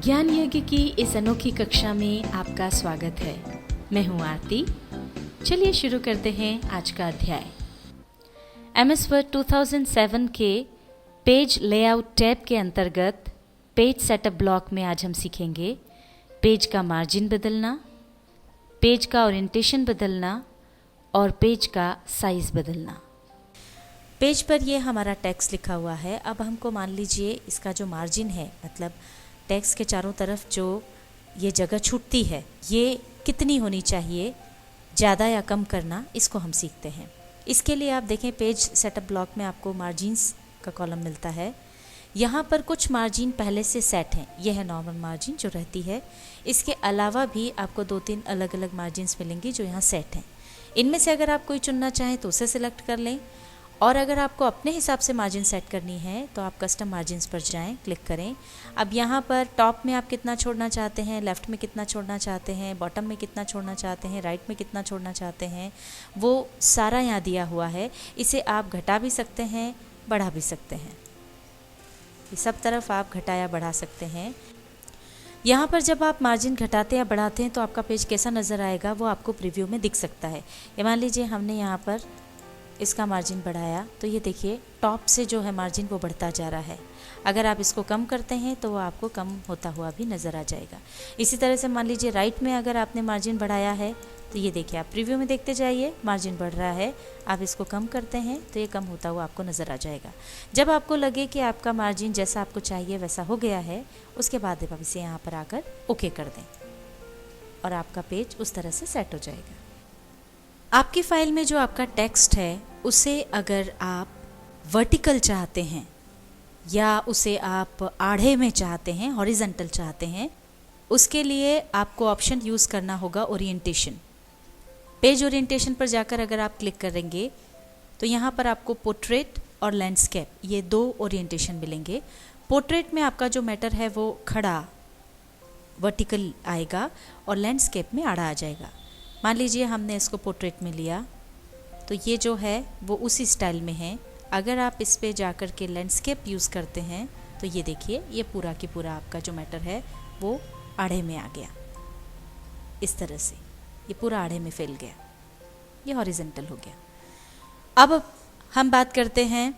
ज्ञान यज्ञ की इस अनोखी कक्षा में आपका स्वागत है। मैं हूं आरती। चलिए शुरू करते हैं आज का अध्याय। MS Word 2007 के पेज लेआउट टैब के अंतर्गत पेज सेटअप ब्लॉक में आज हम सीखेंगे पेज का मार्जिन बदलना, पेज का ओरिएंटेशन बदलना और पेज का साइज बदलना। पेज पर ये हमारा टेक्स्ट लिखा हुआ है। अब हमको मान लीजिए इसका जो मार्जिन है, मतलब टेक्स्ट के चारों तरफ जो ये जगह छूटती है, ये कितनी होनी चाहिए, ज़्यादा या कम करना, इसको हम सीखते हैं। इसके लिए आप देखें पेज सेटअप ब्लॉक में आपको मार्जिन्स का कॉलम मिलता है। यहाँ पर कुछ मार्जिन पहले से सेट हैं। यह है नॉर्मल मार्जिन जो रहती है। इसके अलावा भी आपको 2-3 अलग अलग मार्जिन्स मिलेंगी जो यहाँ सेट हैं। इनमें से अगर आप कोई चुनना चाहें तो उसे सिलेक्ट कर लें, और अगर आपको अपने हिसाब से मार्जिन सेट करनी है तो आप कस्टम मार्जिन्स पर जाएं, क्लिक करें। अब यहाँ पर टॉप में आप कितना छोड़ना चाहते हैं, लेफ़्ट में कितना छोड़ना चाहते हैं, बॉटम में कितना छोड़ना चाहते हैं, राइट में कितना छोड़ना चाहते हैं, वो सारा यहाँ दिया हुआ है। इसे आप घटा भी सकते हैं, बढ़ा भी सकते हैं। ये सब तरफ आप घटा या बढ़ा सकते हैं। यहाँ पर जब आप मार्जिन घटाते या बढ़ाते हैं तो आपका पेज कैसा नज़र आएगा वो आपको प्रीव्यू में दिख सकता है। ये मान लीजिए हमने यहाँ पर इसका मार्जिन बढ़ाया तो ये देखिए टॉप से जो है मार्जिन वो बढ़ता जा रहा है। अगर आप इसको कम करते हैं तो वो आपको कम होता हुआ भी नज़र आ जाएगा। इसी तरह से मान लीजिए राइट में अगर आपने मार्जिन बढ़ाया है तो ये देखिए आप प्रीव्यू में देखते जाइए, मार्जिन बढ़ रहा है। आप इसको कम करते हैं तो ये कम होता हुआ आपको नज़र आ जाएगा। जब आपको लगे कि आपका मार्जिन जैसा आपको चाहिए वैसा हो गया है, उसके बाद आप इसे यहाँ पर आकर ओके कर दें और आपका पेज उस तरह से सेट हो जाएगा। आपकी फाइल में जो आपका टेक्स्ट है उसे अगर आप वर्टिकल चाहते हैं या उसे आप आड़े में चाहते हैं, हॉरिजॉन्टल चाहते हैं, उसके लिए आपको ऑप्शन यूज़ करना होगा ओरिएंटेशन। पेज ओरिएंटेशन पर जाकर अगर आप क्लिक करेंगे तो यहाँ पर आपको पोर्ट्रेट और लैंडस्केप, ये 2 ओरिएंटेशन मिलेंगे। पोर्ट्रेट में आपका जो मैटर है वो खड़ा वर्टिकल आएगा और लैंडस्केप में आड़ा आ जाएगा। मान लीजिए हमने इसको पोर्ट्रेट में लिया तो ये जो है वो उसी स्टाइल में है। अगर आप इस पे जाकर के लैंडस्केप यूज़ करते हैं तो ये देखिए ये पूरा की पूरा आपका जो मैटर है वो आड़े में आ गया। इस तरह से ये पूरा आड़े में फैल गया, ये हॉरिजॉन्टल हो गया। अब हम बात करते हैं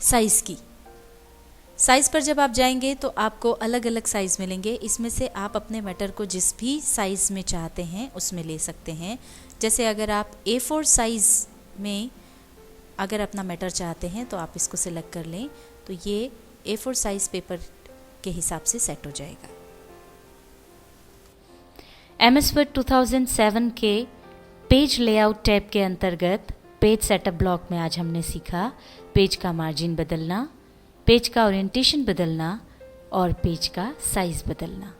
साइज़ की। साइज़ पर जब आप जाएंगे तो आपको अलग अलग साइज़ मिलेंगे। इसमें से आप अपने मैटर को जिस भी साइज़ में चाहते हैं उसमें ले सकते हैं। जैसे अगर आप A4 साइज़ में अगर अपना मैटर चाहते हैं तो आप इसको सिलेक्ट कर लें तो ये A4 साइज़ पेपर के हिसाब से सेट हो जाएगा। MS Word 2007 के पेज लेआउट टैब के अंतर्गत पेज सेटअप ब्लॉक में आज हमने सीखा पेज का मार्जिन बदलना, पेज का ओरिएंटेशन बदलना और पेज का साइज़ बदलना।